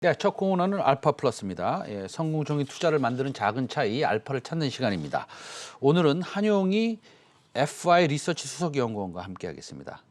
네, 첫 코너는 알파 플러스입니다. 예, 성공적인 투자를 만드는 작은 차이, 알파를 찾는 시간입니다. 오늘은 한용희 FI 리서치 수석연구원과 함께하겠습니다.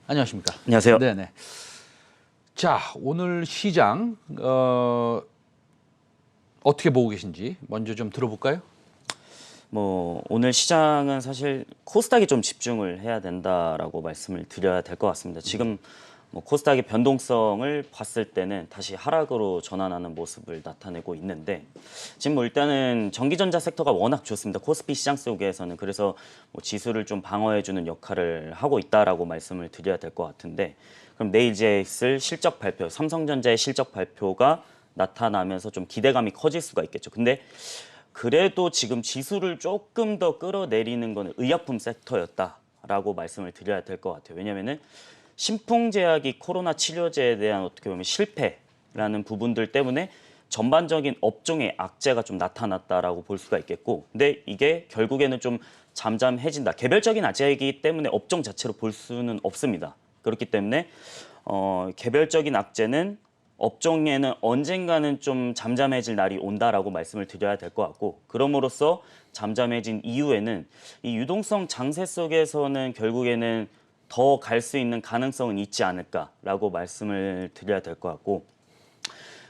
안녕하십니까? 안녕하세요. 네네. 자, 오늘 시장 어떻게 보고 계신지 먼저 좀 들어볼까요? 오늘 시장은 사실 코스닥에 좀 집중을 해야 된다라고 말씀을 드려야 될 것 같습니다. 지금 코스닥의 변동성을 봤을 때는 다시 하락으로 전환하는 모습을 나타내고 있는데 지금 일단은 전기전자 섹터가 워낙 좋습니다. 코스피 시장 속에서는 그래서 지수를 좀 방어해주는 역할을 하고 있다라고 말씀을 드려야 될 것 같은데 그럼 내일 이제 있을 실적 발표, 삼성전자의 실적 발표가 나타나면서 좀 기대감이 커질 수가 있겠죠. 근데 그래도 지금 지수를 조금 더 끌어내리는 거는 의약품 섹터였다라고 말씀을 드려야 될 것 같아요. 왜냐면은 신풍제약이 코로나 치료제에 대한 어떻게 보면 실패라는 부분들 때문에 전반적인 업종의 악재가 좀 나타났다라고 볼 수가 있겠고, 근데 이게 결국에는 좀 잠잠해진다. 개별적인 악재이기 때문에 업종 자체로 볼 수는 없습니다. 그렇기 때문에 개별적인 악재는 업종에는 언젠가는 좀 잠잠해질 날이 온다라고 말씀을 드려야 될 것 같고, 그럼으로써 잠잠해진 이후에는 이 유동성 장세 속에서는 결국에는 더 갈 수 있는 가능성은 있지 않을까라고 말씀을 드려야 될 것 같고,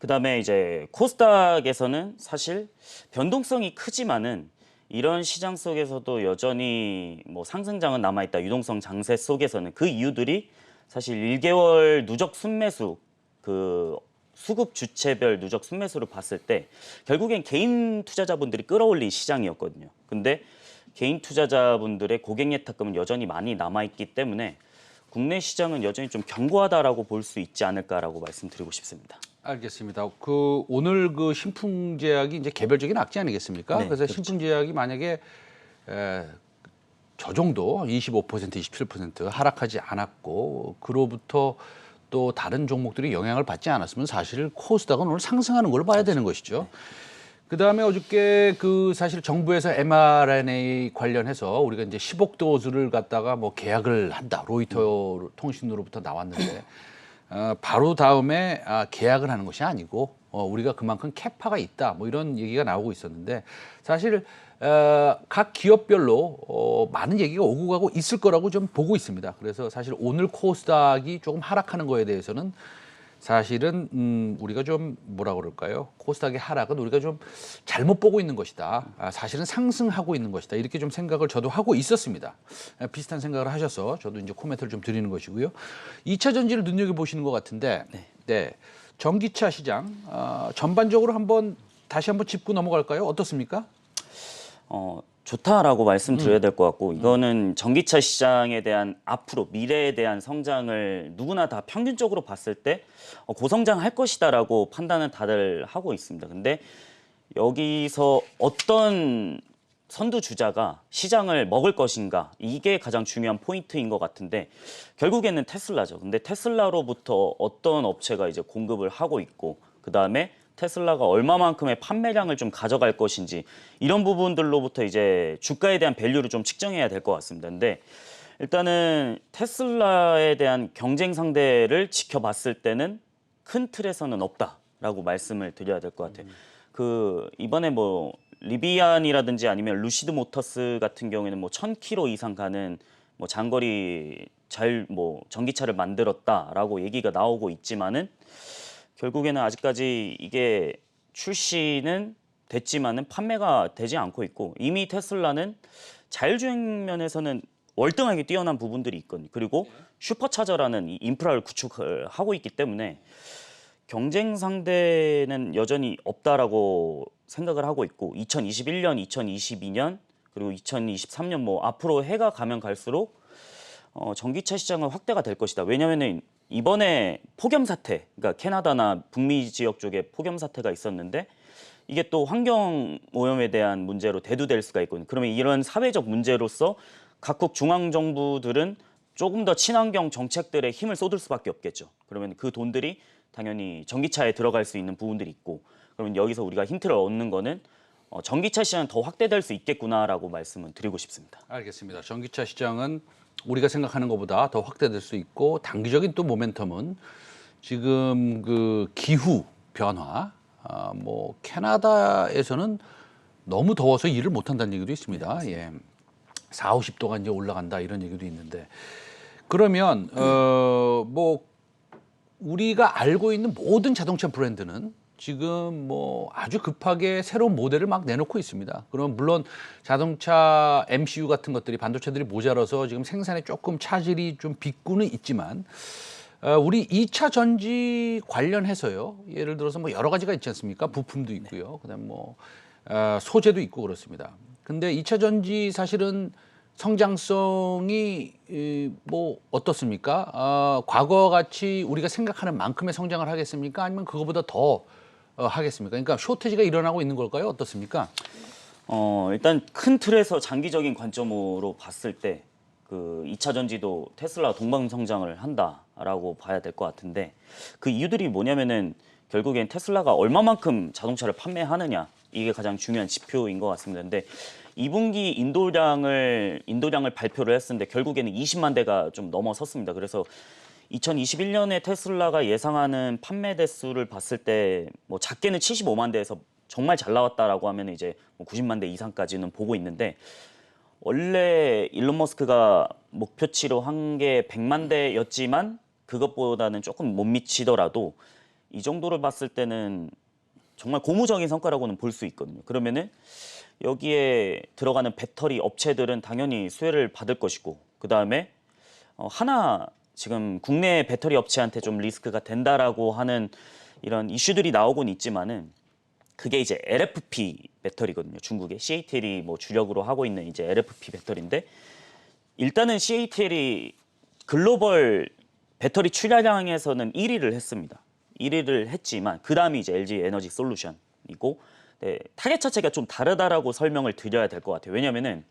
그다음에 이제 코스닥에서는 사실 변동성이 크지만은 이런 시장 속에서도 여전히 상승장은 남아있다. 유동성 장세 속에서는 그 이유들이 사실 1개월 누적 순매수 그 수급 주체별 누적 순매수를 봤을 때 결국엔 개인 투자자분들이 끌어올린 시장이었거든요. 근데 개인 투자자분들의 고객 예탁금은 여전히 많이 남아있기 때문에 국내 시장은 여전히 좀 견고하다라고 볼 수 있지 않을까라고 말씀드리고 싶습니다. 알겠습니다. 오늘 신풍제약이 이제 개별적인 악재 아니겠습니까? 네, 그래서 그렇죠. 신풍제약이 만약에 저 정도 25%, 27% 하락하지 않았고 그로부터 또 다른 종목들이 영향을 받지 않았으면 사실 코스닥은 오늘 상승하는 걸 봐야 되는 것이죠. 그다음에 어저께 사실 정부에서 mRNA 관련해서 우리가 이제 10억 도즈를 갖다가 계약을 한다. 로이터 통신으로부터 나왔는데 바로 다음에 계약을 하는 것이 아니고 우리가 그만큼 캐파가 있다. 이런 얘기가 나오고 있었는데 사실 각 기업별로 많은 얘기가 오고 가고 있을 거라고 좀 보고 있습니다. 그래서 사실 오늘 코스닥이 조금 하락하는 거에 대해서는 사실은 우리가 좀 뭐라 그럴까요? 코스닥의 하락은 우리가 좀 잘못 보고 있는 것이다. 사실은 상승하고 있는 것이다. 이렇게 좀 생각을 저도 하고 있었습니다. 비슷한 생각을 하셔서 저도 이제 코멘트를 좀 드리는 것이고요. 2차 전지를 눈여겨 보시는 것 같은데, 네, 전기차 시장 전반적으로 다시 한번 짚고 넘어갈까요? 어떻습니까? 좋다라고 말씀드려야 될 것 같고, 이거는 전기차 시장에 대한 앞으로 미래에 대한 성장을 누구나 다 평균적으로 봤을 때 고성장할 것이다라고 판단은 다들 하고 있습니다. 근데 여기서 어떤 선두주자가 시장을 먹을 것인가, 이게 가장 중요한 포인트인 것 같은데 결국에는 테슬라죠. 근데 테슬라로부터 어떤 업체가 이제 공급을 하고 있고, 그다음에 테슬라가 얼마만큼의 판매량을 좀 가져갈 것인지, 이런 부분들로부터 이제 주가에 대한 밸류를 좀 측정해야 될 것 같습니다. 근데 일단은 테슬라에 대한 경쟁 상대를 지켜봤을 때는 큰 틀에서는 없다라고 말씀을 드려야 될 것 같아요. 이번에 리비안이라든지 아니면 루시드 모터스 같은 경우에는 1000km 이상 가는 장거리 전기차를 만들었다라고 얘기가 나오고 있지만은 결국에는 아직까지 이게 출시는 됐지만은 판매가 되지 않고 있고, 이미 테슬라는 자율주행 면에서는 월등하게 뛰어난 부분들이 있거든요. 그리고 슈퍼차저라는 이 인프라를 구축을 하고 있기 때문에 경쟁 상대는 여전히 없다라고 생각을 하고 있고, 2021년, 2022년 그리고 2023년 앞으로 해가 가면 갈수록 전기차 시장은 확대가 될 것이다. 왜냐하면은 이번에 폭염 사태, 그러니까 캐나다나 북미 지역 쪽에 폭염 사태가 있었는데 이게 또 환경 오염에 대한 문제로 대두될 수가 있거든요. 그러면 이런 사회적 문제로서 각국 중앙 정부들은 조금 더 친환경 정책들에 힘을 쏟을 수밖에 없겠죠. 그러면 그 돈들이 당연히 전기차에 들어갈 수 있는 부분들이 있고, 그러면 여기서 우리가 힌트를 얻는 거는 전기차 시장은 더 확대될 수 있겠구나라고 말씀을 드리고 싶습니다. 알겠습니다. 전기차 시장은 우리가 생각하는 것보다 더 확대될 수 있고 단기적인 또 모멘텀은 지금 그 기후 변화, 뭐 캐나다에서는 너무 더워서 일을 못 한다는 얘기도 있습니다. 예. 4, 50도가 이제 올라간다 이런 얘기도 있는데 그러면 뭐 우리가 알고 있는 모든 자동차 브랜드는 지금 뭐 아주 급하게 새로운 모델을 막 내놓고 있습니다. 그럼 물론 자동차 MCU 같은 것들이 반도체들이 모자라서 지금 생산에 조금 차질이 좀 빚고는 있지만 우리 2차 전지 관련해서요. 예를 들어서 뭐 여러 가지가 있지 않습니까? 부품도 있고요. 그다음 뭐 소재도 있고 그렇습니다. 근데 2차 전지 사실은 성장성이 뭐 어떻습니까? 과거 같이 우리가 생각하는 만큼의 성장을 하겠습니까? 아니면 그거보다 더 하겠습니까? 그러니까 쇼티지가 일어나고 있는 걸까요? 어떻습니까? 일단 큰 틀에서 장기적인 관점으로 봤을 때 그 2차 전지도 테슬라 동반 성장을 한다라고 봐야 될 것 같은데 그 이유들이 뭐냐면은 결국엔 테슬라가 얼마만큼 자동차를 판매하느냐 이게 가장 중요한 지표인 것 같습니다. 근데 2분기 인도량을 발표를 했었는데 결국에는 20만 대가 좀 넘어섰습니다. 그래서 2021년에 테슬라가 예상하는 판매 대수를 봤을 때 뭐 작게는 75만 대에서 정말 잘 나왔다라고 하면 이제 뭐 90만 대 이상까지는 보고 있는데 원래 일론 머스크가 목표치로 한 게 100만 대였지만 그것보다는 조금 못 미치더라도 이 정도를 봤을 때는 정말 고무적인 성과라고는 볼 수 있거든요. 그러면은 여기에 들어가는 배터리 업체들은 당연히 수혜를 받을 것이고 그다음에 하나 지금 국내 배터리 업체한테 좀 리스크가 된다라고 하는 이런 이슈들이 나오곤 있지만은 그게 이제 LFP 배터리거든요. 중국의 CATL이 뭐 주력으로 하고 있는 이제 LFP 배터리인데 일단은 CATL이 글로벌 배터리 출하량에서는 1위를 했습니다. 1위를 했지만 그 다음이 이제 LG 에너지 솔루션이고 네, 타겟 자체가 좀 다르다라고 설명을 드려야 될 것 같아요. 왜냐면은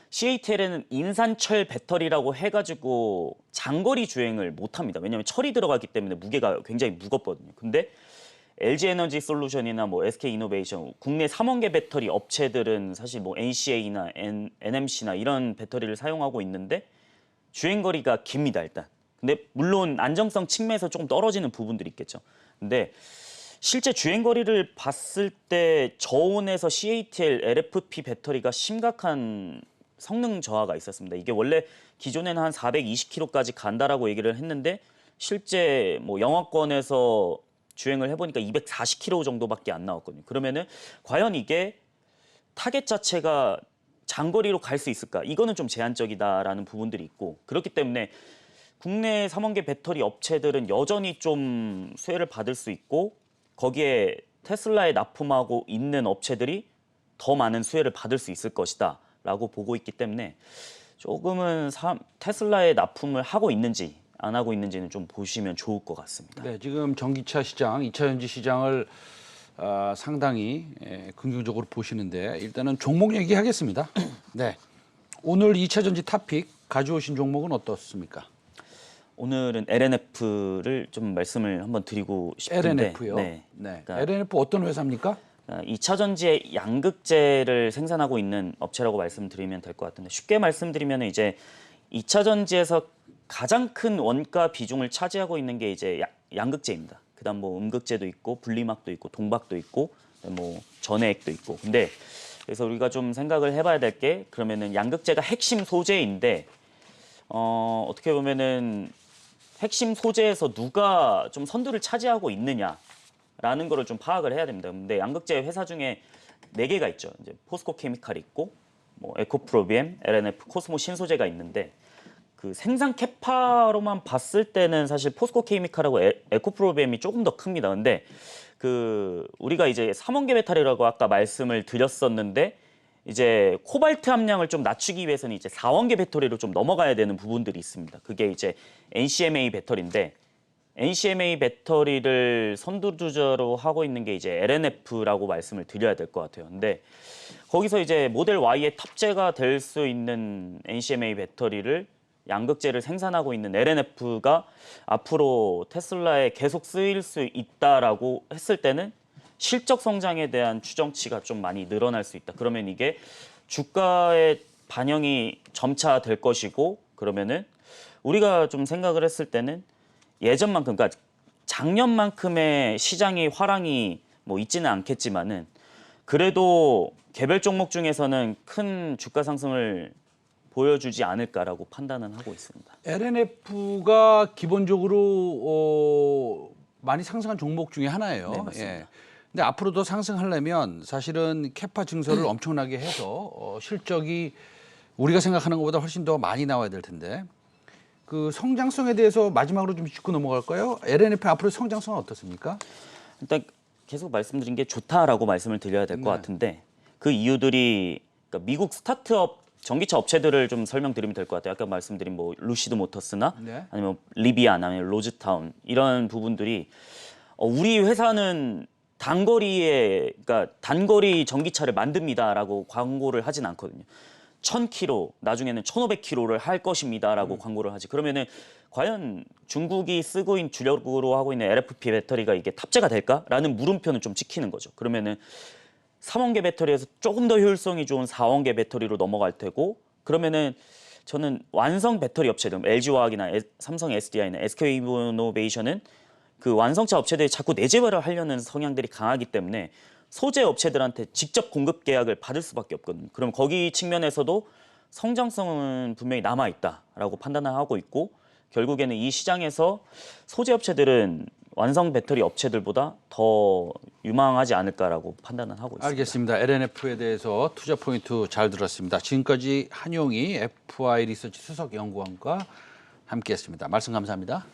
CATL에는 인산철 배터리라고 해가지고 장거리 주행을 못합니다. 왜냐하면 철이 들어가기 때문에 무게가 굉장히 무겁거든요. 근데 LG 에너지 솔루션이나 뭐 SK 이노베이션, 국내 3원계 배터리 업체들은 사실 뭐 NCA나 NMC나 이런 배터리를 사용하고 있는데 주행 거리가 깁니다, 일단. 근데 물론 안정성 측면에서 조금 떨어지는 부분들이 있겠죠. 근데 실제 주행 거리를 봤을 때 저온에서 CATL LFP 배터리가 심각한 성능 저하가 있었습니다. 이게 원래 기존에는 한 420km까지 간다라고 얘기를 했는데 실제 뭐 영하권에서 주행을 해보니까 240km 정도밖에 안 나왔거든요. 그러면은 과연 이게 타겟 자체가 장거리로 갈 수 있을까? 이거는 좀 제한적이다라는 부분들이 있고 그렇기 때문에 국내 3원계 배터리 업체들은 여전히 좀 수혜를 받을 수 있고 거기에 테슬라에 납품하고 있는 업체들이 더 많은 수혜를 받을 수 있을 것이다 라고 보고 있기 때문에 조금은 테슬라에 납품을 하고 있는지 안 하고 있는지는 좀 보시면 좋을 것 같습니다. 네, 지금 전기차 시장, 2차 전지 시장을 상당히 긍정적으로 보시는데 일단은 종목 얘기하겠습니다. 네, 오늘 2차 전지 탑픽 가져오신 종목은 어떻습니까? 오늘은 LNF를 좀 말씀을 한번 드리고 싶은데 LNF요. 네. 네. 그러니까 LNF 어떤 회사입니까? 2차 전지의 양극재를 생산하고 있는 업체라고 말씀드리면 될 것 같은데 쉽게 말씀드리면 이제 2차 전지에서 가장 큰 원가 비중을 차지하고 있는 게 이제 양극재입니다. 그다음 뭐 음극재도 있고 분리막도 있고 동박도 있고 뭐 전해액도 있고. 근데 그래서 우리가 좀 생각을 해봐야 될 게 그러면은 양극재가 핵심 소재인데 어떻게 보면은 핵심 소재에서 누가 좀 선두를 차지하고 있느냐라는 거를 좀 파악을 해야 됩니다. 근데 양극재 회사 중에 4개가 있죠. 이제 포스코 케미칼이 있고 뭐 에코프로비엠, LNF, 코스모 신소재가 있는데 그 생산 캐파로만 봤을 때는 사실 포스코 케미칼하고 에코프로비엠이 조금 더 큽니다. 근데 그 우리가 이제 3원계 배터리라고 아까 말씀을 드렸었는데 이제 코발트 함량을 좀 낮추기 위해서는 이제 4원계 배터리로 좀 넘어가야 되는 부분들이 있습니다. 그게 이제 NCMA 배터리인데 NCMA 배터리를 선두주자로 하고 있는 게 이제 LNF라고 말씀을 드려야 될 것 같아요. 근데 거기서 이제 모델 Y에 탑재가 될 수 있는 NCMA 배터리를 양극재를 생산하고 있는 LNF가 앞으로 테슬라에 계속 쓰일 수 있다라고 했을 때는 실적 성장에 대한 추정치가 좀 많이 늘어날 수 있다. 그러면 이게 주가에 반영이 점차 될 것이고 그러면은 우리가 좀 생각을 했을 때는 예전만큼 그러니까 작년만큼의 시장의 화랑이 뭐 있지는 않겠지만은 그래도 개별 종목 중에서는 큰 주가 상승을 보여주지 않을까라고 판단은 하고 있습니다. LNF가 기본적으로 많이 상승한 종목 중에 하나예요. 네, 맞습니다. 예. 근데 앞으로 더 상승하려면 사실은 캐파 증설을 엄청나게 해서 실적이 우리가 생각하는 것보다 훨씬 더 많이 나와야 될 텐데 그 성장성에 대해서 마지막으로 좀 짚고 넘어갈까요? LNF 앞으로 성장성은 어떻습니까? 일단 계속 말씀드린 게 좋다라고 말씀을 드려야 될 것 네. 같은데 그 이유들이 그러니까 미국 스타트업 전기차 업체들을 좀 설명드리면 될 것 같아요. 아까 말씀드린 뭐 루시드 모터스나 네. 아니면 리비안 아니면 로즈타운 이런 부분들이 우리 회사는 그러니까 단거리 전기차를 만듭니다라고 광고를 하진 않거든요. 1000km 나중에는 1500km를 할 것입니다라고 광고를 하지. 그러면은 과연 중국이 쓰고 있는 주력으로 하고 있는 LFP 배터리가 이게 탑재가 될까라는 물음표는 좀 찍히는 거죠. 그러면은 3원계 배터리에서 조금 더 효율성이 좋은 4원계 배터리로 넘어갈 테고 그러면은 저는 완성 배터리 업체들 LG화학이나 삼성 SDI나 SK이노베이션은 그 완성차 업체들이 자꾸 내재화를 하려는 성향들이 강하기 때문에 소재 업체들한테 직접 공급 계약을 받을 수밖에 없거든요. 그럼 거기 측면에서도 성장성은 분명히 남아 있다라고 판단을 하고 있고 결국에는 이 시장에서 소재 업체들은 완성 배터리 업체들보다 더 유망하지 않을까라고 판단은 하고 있습니다. 알겠습니다. LNF에 대해서 투자 포인트 잘 들었습니다. 지금까지 한용희 FI 리서치 수석 연구원과 함께했습니다. 말씀 감사합니다.